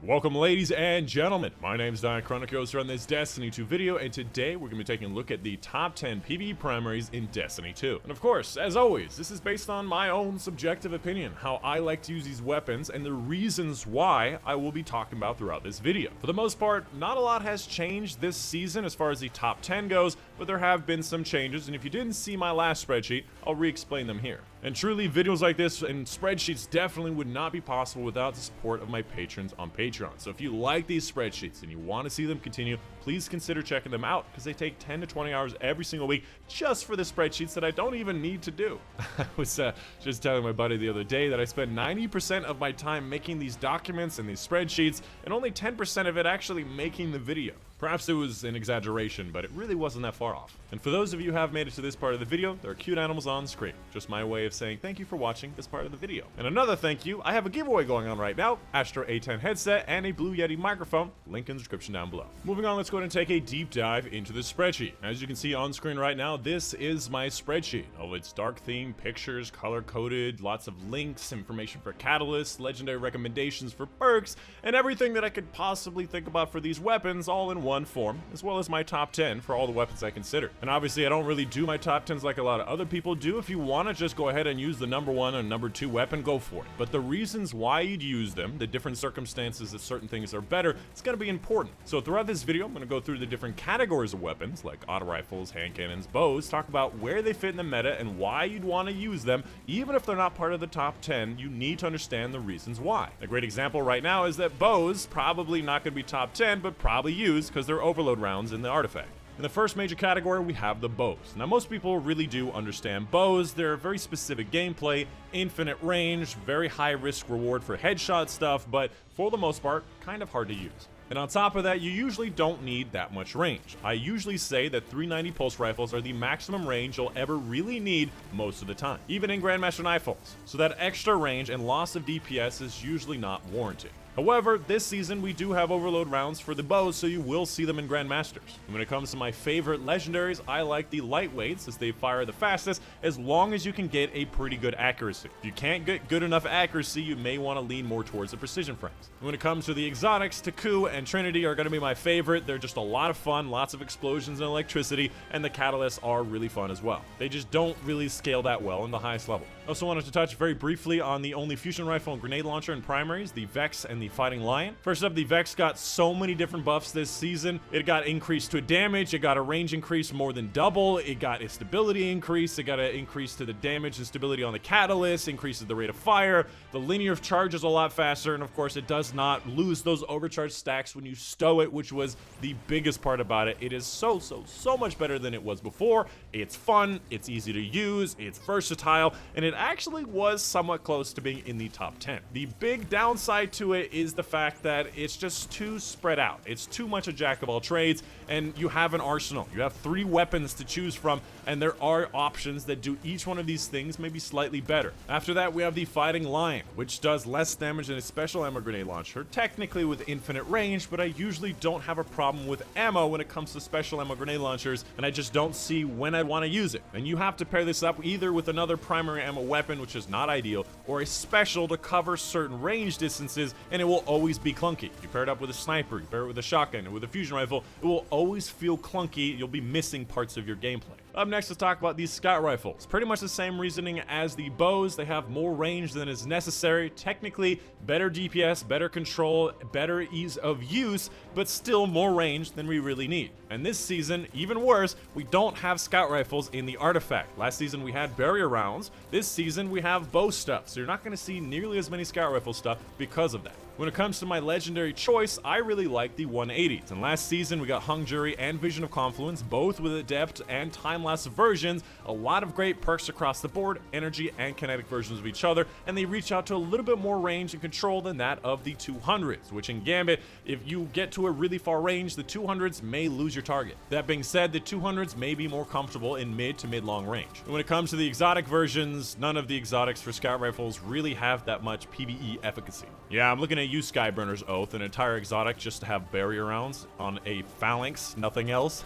Welcome ladies and gentlemen, my name is Dychronic, host on this Destiny 2 video, and today we're going to be taking a look at the top 10 PvE primaries in Destiny 2. And of course, as always, this is based on my own subjective opinion, how I like to use these weapons, and the reasons why I will be talking about throughout this video. For the most part, not a lot has changed this season as far as the top 10 goes, but there have been some changes, and if you didn't see my last spreadsheet, I'll re-explain them here. And truly, videos like this and spreadsheets definitely would not be possible without the support of my patrons on Patreon. So if you like these spreadsheets and you want to see them continue, please consider checking them out because they take 10 to 20 hours every single week just for the spreadsheets that I don't even need to do. I was just telling my buddy the other day that I spend 90% of my time making these documents and these spreadsheets and only 10% of it actually making the video. Perhaps it was an exaggeration, but it really wasn't that far off. And for those of you who have made it to this part of the video, there are cute animals on screen. Just my way of saying thank you for watching this part of the video. And another thank you, I have a giveaway going on right now, Astro A10 headset and a Blue Yeti microphone, link in the description down below. Moving on, let's go ahead and take a deep dive into the spreadsheet. As you can see on screen right now, this is my spreadsheet. Oh, it's dark theme, pictures, color coded, lots of links, information for catalysts, legendary recommendations for perks, and everything that I could possibly think about for these weapons all in one form, as well as my top 10 for all the weapons I consider. And obviously I don't really do my top 10s like a lot of other people do. If you want to just go ahead and use the number 1 and number 2 weapon, go for it. But the reasons why you'd use them, the different circumstances that certain things are better, it's going to be important. So throughout this video, I'm going to go through the different categories of weapons like auto rifles, hand cannons, bows, talk about where they fit in the meta and why you'd want to use them. Even if they're not part of the top 10, you need to understand the reasons why. A great example right now is that bows probably not going to be top 10, but probably used because they're overload rounds in the artifact. In the first major category, we have the bows. Now, most people really do understand bows. They're a very specific gameplay, infinite range, very high risk reward for headshot stuff, but for the most part, kind of hard to use. And on top of that, you usually don't need that much range. I usually say that 390 pulse rifles are the maximum range you'll ever really need most of the time, even in Grandmaster Nightfalls. So that extra range and loss of DPS is usually not warranted. However, this season we do have overload rounds for the bows, so you will see them in Grandmasters. And when it comes to my favorite legendaries, I like the lightweights as they fire the fastest, as long as you can get a pretty good accuracy. If you can't get good enough accuracy, you may want to lean more towards the precision frames. And when it comes to the exotics, Taku and Trinity are going to be my favorite. They're just a lot of fun, lots of explosions and electricity, and the catalysts are really fun as well. They just don't really scale that well in the highest level. I also wanted to touch very briefly on the only fusion rifle and grenade launcher in primaries, the Vex and the Fighting Lion. First up, the Vex got so many different buffs this season. It got increased to damage, it got a range increase more than double, it got a stability increase, it got an increase to the damage and stability on the catalyst, increases the rate of fire, the linear charge is a lot faster, and of course it does not lose those overcharge stacks when you stow it, which was the biggest part about it. It is so much better than it was before. It's fun, it's easy to use, it's versatile, and it actually was somewhat close to being in the top 10. The big downside to it is the fact that it's just too spread out. It's too much a jack of all trades, and you have an arsenal. You have 3 weapons to choose from, and there are options that do each one of these things maybe slightly better. After that, we have the Fighting Lion, which does less damage than a special ammo grenade launcher, technically with infinite range, but I usually don't have a problem with ammo when it comes to special ammo grenade launchers, and I just don't see when I'd want to use it. And you have to pair this up either with another primary ammo weapon, which is not ideal, or a special to cover certain range distances, and it will always be clunky. You pair it up with a sniper, you pair it with a shotgun, or with a fusion rifle, it will always feel clunky. You'll be missing parts of your gameplay. Up next, let's talk about these scout rifles. Pretty much the same reasoning as the bows. They have more range than is necessary. Technically, better DPS, better control, better ease of use, but still more range than we really need. And this season, even worse, we don't have scout rifles in the artifact. Last season we had barrier rounds. This season we have bow stuff, so you're not going to see nearly as many scout rifle stuff because of that. When it comes to my legendary choice, I really like the 180s. And last season we got Hung Jury and Vision of Confluence, both with Adept and time-lapse versions. A lot of great perks across the board, energy and kinetic versions of each other, and they reach out to a little bit more range and control than that of the 200s, which in Gambit, if you get to a really far range, the 200s may lose your target. That being said, the 200s may be more comfortable in mid to mid-long range. And when it comes to the exotic versions, none of the exotics for scout rifles really have that much PvE efficacy. Yeah, I'm looking at may use Skyburner's Oath, an entire exotic just to have barrier rounds on a phalanx, nothing else.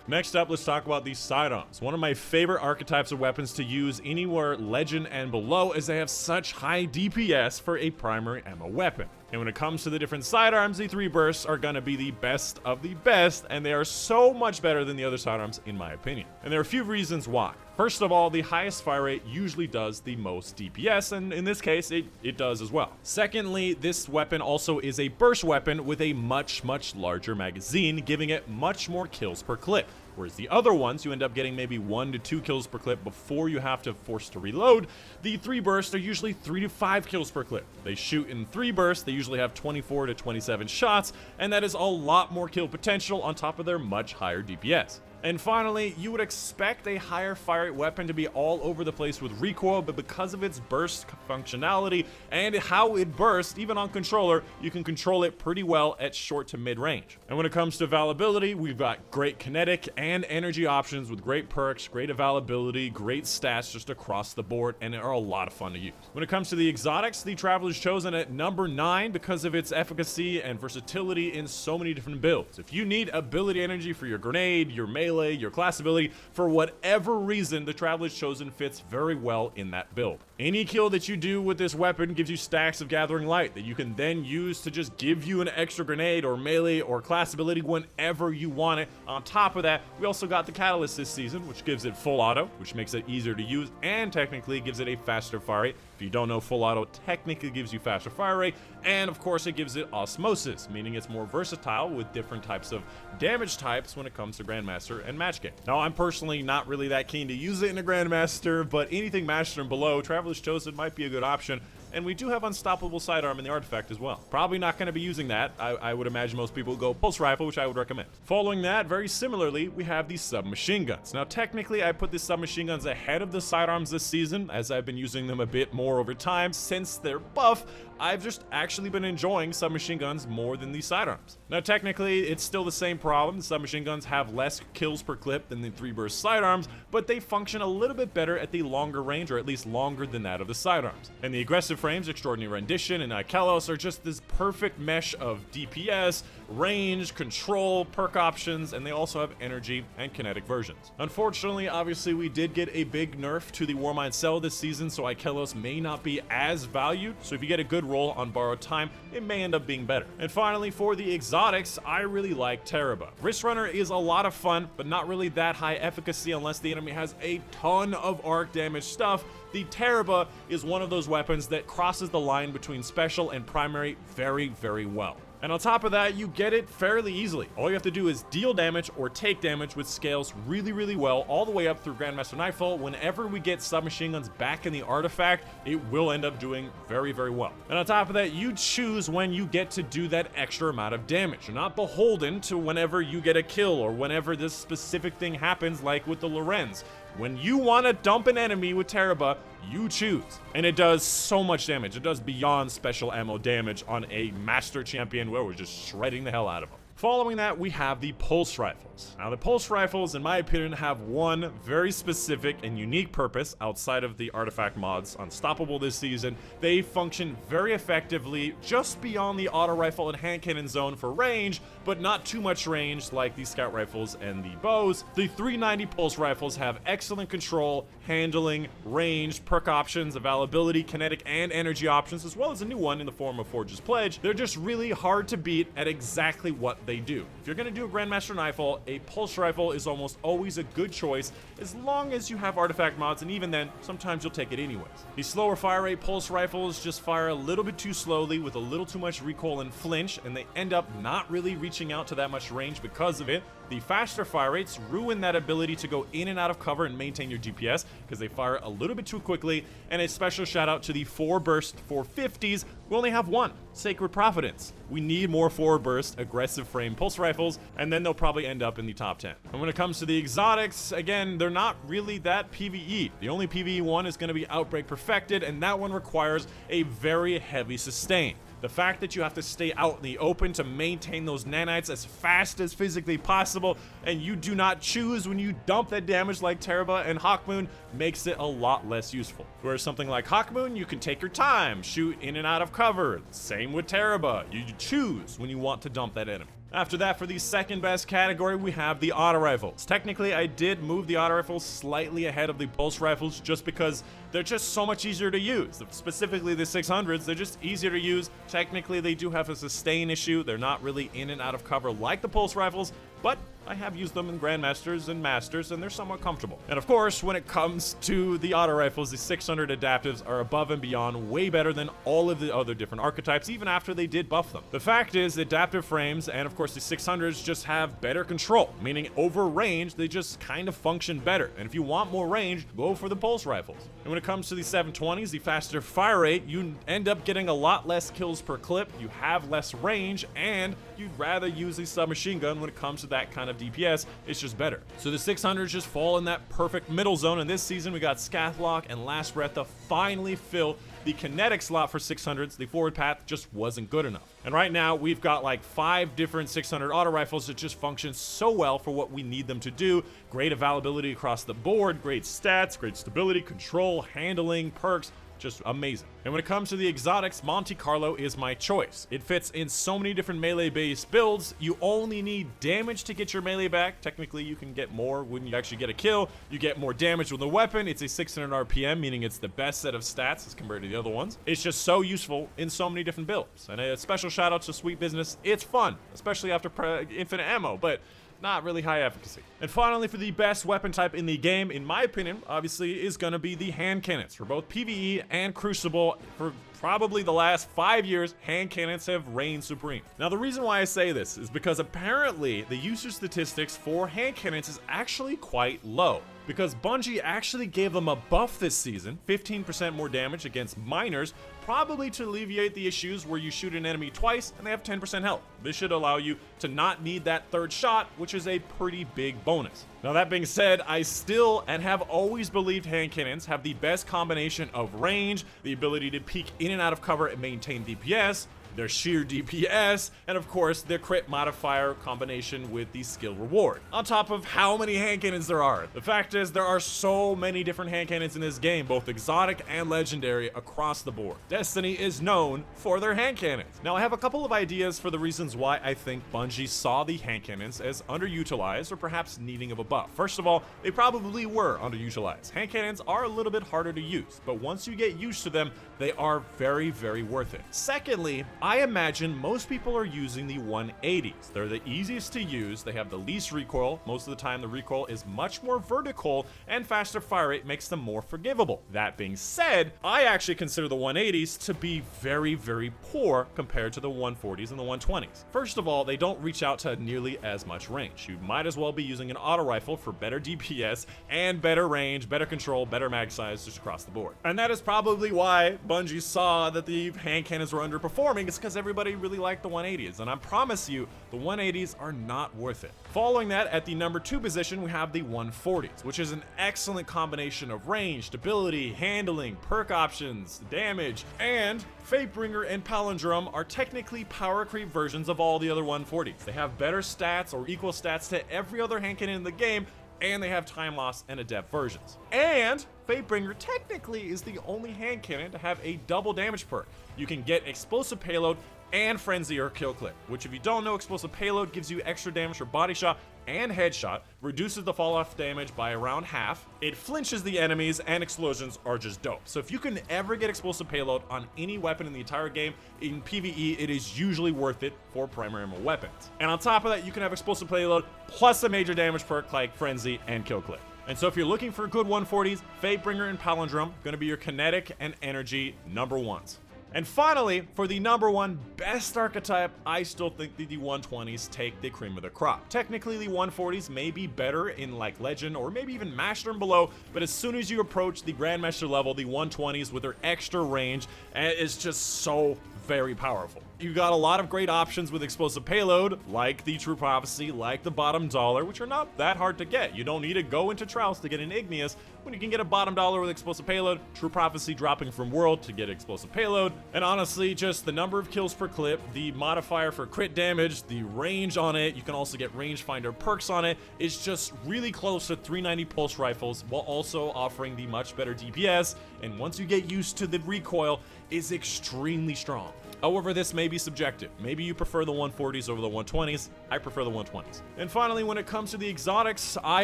Next up, let's talk about these sidearms. One of my favorite archetypes of weapons to use anywhere legend and below, as they have such high DPS for a primary ammo weapon. And when it comes to the different sidearms, the 3 bursts are gonna be the best of the best, and they are so much better than the other sidearms in my opinion. And there are a few reasons why. First of all, the highest fire rate usually does the most DPS, and in this case, it does as well. Secondly, this weapon also is a burst weapon with a much larger magazine, giving it much more kills per clip. Whereas the other ones, you end up getting maybe 1 to 2 kills per clip before you have to force to reload. The 3 bursts are usually 3 to 5 kills per clip. They shoot in 3 bursts, they usually have 24 to 27 shots, and that is a lot more kill potential on top of their much higher DPS. And finally, you would expect a higher fire rate weapon to be all over the place with recoil, but because of its burst functionality and how it bursts, even on controller, you can control it pretty well at short to mid range. And when it comes to availability, we've got great kinetic and energy options with great perks, great availability, great stats just across the board, and they are a lot of fun to use. When it comes to the exotics, the Traveler's chosen at number 9 because of its efficacy and versatility in so many different builds. If you need ability energy for your grenade, your melee, your class ability, for whatever reason, the Traveler's Chosen fits very well in that build. Any kill that you do with this weapon gives you stacks of Gathering Light that you can then use to just give you an extra grenade or melee or class ability whenever you want it. On top of that, we also got the Catalyst this season, which gives it full auto, which makes it easier to use and technically gives it a faster fire rate. If you don't know, full auto technically gives you faster fire rate, and of course it gives it osmosis, meaning it's more versatile with different types of damage types when it comes to Grandmaster and match game. Now, I'm personally not really that keen to use it in a Grandmaster, but anything Master and below, Traveler's Chosen might be a good option. And we do have Unstoppable Sidearm in the artifact as well. Probably not going to be using that. I would imagine most people would go Pulse Rifle, which I would recommend. Following that, very similarly, we have these submachine guns. Now, technically, I put the submachine guns ahead of the sidearms this season, as I've been using them a bit more over time. Since they're buff, I've just actually been enjoying submachine guns more than the sidearms. Now, technically, it's still the same problem. The submachine guns have less kills per clip than the 3-burst sidearms, but they function a little bit better at the longer range, or at least longer than that of the sidearms. And the aggressive frames, Extraordinary Rendition and Ikelos, are just this perfect mesh of DPS, range, control, perk options, and they also have energy and kinetic versions. Unfortunately, obviously, we did get a big nerf to the Warmind Cell this season, so Ikelos may not be as valued, so if you get a good roll on borrowed time, it may end up being better. And finally, for the exotics, I really like Teraba. Wrist Runner is a lot of fun, but not really that high efficacy unless the enemy has a ton of arc damage stuff. The Teraba is one of those weapons that crosses the line between special and primary very well. And on top of that, you get it fairly easily. All you have to do is deal damage or take damage, which scales really well all the way up through Grandmaster Nightfall. Whenever we get submachine guns back in the artifact, it will end up doing very well. And on top of that, you choose when you get to do that extra amount of damage. You're not beholden to whenever you get a kill or whenever this specific thing happens, like with the Lorenz. When you want to dump an enemy with Teraba, you choose. And it does so much damage. It does beyond special ammo damage on a master champion where we're just shredding the hell out of them. Following that, we have the Pulse Rifles. Now, the Pulse Rifles, in my opinion, have one very specific and unique purpose outside of the artifact mods Unstoppable this season. They function very effectively just beyond the auto rifle and hand cannon zone for range, but not too much range like the Scout Rifles and the bows. The 390 Pulse Rifles have excellent control, handling, range, perk options, availability, kinetic, and energy options, as well as a new one in the form of Forge's Pledge. They're just really hard to beat at exactly what they do. If you're going to do a Grandmaster Nightfall, a Pulse Rifle is almost always a good choice as long as you have artifact mods, and even then, sometimes you'll take it anyways. The slower fire rate Pulse Rifles just fire a little bit too slowly with a little too much recoil and flinch, and they end up not really reaching out to that much range because of it. The faster fire rates ruin that ability to go in and out of cover and maintain your DPS because they fire a little bit too quickly. And a special shout out to the 4-burst 450s. We only have one, Sacred Providence. We need more 4-burst aggressive frame pulse rifles, and then they'll probably end up in the top 10. And when it comes to the exotics, again, they're not really that PvE. The only PvE one is going to be Outbreak Perfected, and that one requires a very heavy sustain. The fact that you have to stay out in the open to maintain those nanites as fast as physically possible, and you do not choose when you dump that damage like Teraba and Hawkmoon, makes it a lot less useful. Whereas something like Hawkmoon, you can take your time, shoot in and out of cover. Same with Teraba, you choose when you want to dump that enemy. After that, for the second best category, we have the auto rifles. Technically, I did move the auto rifles slightly ahead of the pulse rifles just because they're just so much easier to use. Specifically the 600s, they're just easier to use. Technically, they do have a sustain issue. They're not really in and out of cover like the pulse rifles, but I have used them in Grandmasters and Masters, and they're somewhat comfortable. And of course, when it comes to the auto rifles, the 600 adaptives are above and beyond way better than all of the other different archetypes, even after they did buff them. The fact is, the adaptive frames and of course the 600s just have better control, meaning over range, they just kind of function better. And if you want more range, go for the pulse rifles. And when it comes to the 720s, the faster fire rate, you end up getting a lot less kills per clip, you have less range, and you'd rather use a submachine gun when it comes to that kind of DPS. It's just better. So the 600s just fall in that perfect middle zone, and this season we got Scathlock and Last Breath to finally fill the Kinetic slot for 600s. The forward path just wasn't good enough. And right now we've got like 5 different 600 auto rifles that just function so well for what we need them to do. Great availability across the board, great stats, great stability, control, handling, perks, just amazing. And when it comes to the exotics, Monte Carlo is my choice. It fits in so many different melee based builds. You only need damage to get your melee back. Technically you can get more when you actually get a kill. You get more damage with the weapon. It's a 600 RPM, meaning it's the best set of stats as compared to the other ones. It's just so useful in so many different builds. And a special shout out to Sweet Business. It's fun, especially after infinite ammo, but not really high efficacy. And finally, for the best weapon type in the game, in my opinion, obviously is going to be the hand cannons. For both PvE and Crucible, for probably the last 5 years, hand cannons have reigned supreme. Now, the reason why I say this is because apparently the usage statistics for hand cannons is actually quite low, because Bungie actually gave them a buff this season, 15% more damage against minors, probably to alleviate the issues where you shoot an enemy twice and they have 10% health. This should allow you to not need that third shot, which is a pretty big bonus. Now, that being said, I still and have always believed hand cannons have the best combination of range, the ability to peek in and out of cover and maintain DPS, their sheer DPS, and of course their crit modifier combination with the skill reward. On top of how many hand cannons there are. The fact is, there are so many different hand cannons in this game, both exotic and legendary across the board. Destiny is known for their hand cannons. Now, I have a couple of ideas for the reasons why I think Bungie saw the hand cannons as underutilized or perhaps needing of a buff. First of all, they probably were underutilized. Hand cannons are a little bit harder to use, but once you get used to them, they are very, very worth it. Secondly, I imagine most people are using the 180s. They're the easiest to use, they have the least recoil. Most of the time the recoil is much more vertical, and faster fire rate makes them more forgivable. That being said, I actually consider the 180s to be very, very poor compared to the 140s and the 120s. First of all, they don't reach out to nearly as much range. You might as well be using an auto rifle for better DPS and better range, better control, better mag size just across the board. And that is probably why Bungie saw that the hand cannons were underperforming. It's because everybody really liked the 180s, and I promise you the 180s are not worth it. Following that, at the number 2 position, we have the 140s, which is an excellent combination of range, stability, handling, perk options, damage, and Fatebringer and Palindrome are technically power creep versions of all the other 140s. They have better stats or equal stats to every other hand cannon in the game, and they have time loss and adept versions. And Fatebringer technically is the only hand cannon to have a double damage perk. You can get explosive payload and frenzy or kill clip, which, if you don't know, explosive payload gives you extra damage for body shot and headshot, reduces the fall off damage by around half, it flinches the enemies, and explosions are just dope. So if you can ever get explosive payload on any weapon in the entire game, in PvE it is usually worth it for primary ammo weapons. And on top of that, you can have explosive payload plus a major damage perk like frenzy and kill clip. And so if you're looking for good 140s, Fatebringer and Palindrome gonna be your kinetic and energy number ones. And finally, for the number 1 best archetype, I still think the 120s take the cream of the crop. Technically, the 140s may be better in like Legend or maybe even Master and below, but as soon as you approach the Grandmaster level, the 120s with their extra range is just so very powerful. You got a lot of great options with explosive payload, like the True Prophecy, like the bottom dollar, which are not that hard to get. You don't need to go into Trouse to get an Igneous when you can get a bottom dollar with explosive payload, True Prophecy dropping from World to get explosive payload, and honestly, just the number of kills per clip, the modifier for crit damage, the range on it, you can also get rangefinder perks on it, is just really close to 390 pulse rifles while also offering the much better DPS, and once you get used to the recoil, is extremely strong. However, this may be subjective. Maybe you prefer the 140s over the 120s. I prefer the 120s. And finally, when it comes to the exotics, I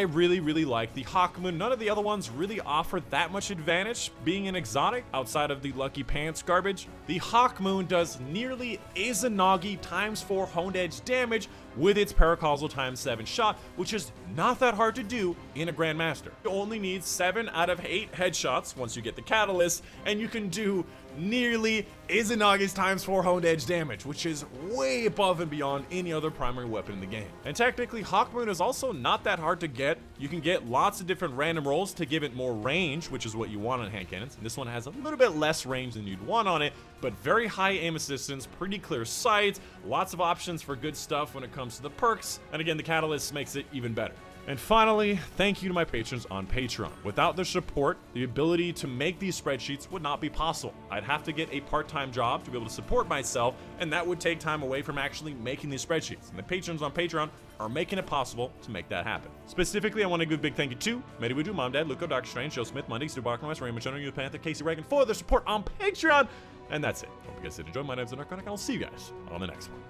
really like the Hawkmoon. None of the other ones really offer that much advantage being an exotic outside of the Lucky Pants garbage. The Hawkmoon does nearly Izanagi times 4 honed edge damage with its Paracausal times 7 shot, which is not that hard to do in a Grandmaster. You only need 7 out of 8 headshots once you get the Catalyst, and you can do nearly Izanagi's times 4 honed edge damage, which is way above and beyond any other primary weapon in the game. And technically, Hawkmoon is also not that hard to get. You can get lots of different random rolls to give it more range, which is what you want on hand cannons. And this one has a little bit less range than you'd want on it, but very high aim assistance, pretty clear sight, lots of options for good stuff when it comes to the perks, and again, the Catalyst makes it even better. And finally, thank you to my patrons on Patreon. Without their support, the ability to make these spreadsheets would not be possible. I'd have to get a part-time job to be able to support myself, and that would take time away from actually making these spreadsheets. And the patrons on Patreon are making it possible to make that happen. Specifically, I want to give a big thank you to Mediwudu, Mom Dad, Luco, Dr. Strange, Joe Smith, Monday, Stu Barkley, Raymond Jenner, Youth Panther, Casey Reagan for their support on Patreon. And that's it. Hope you guys did enjoy. My name's Dychronic, and I'll see you guys on the next one.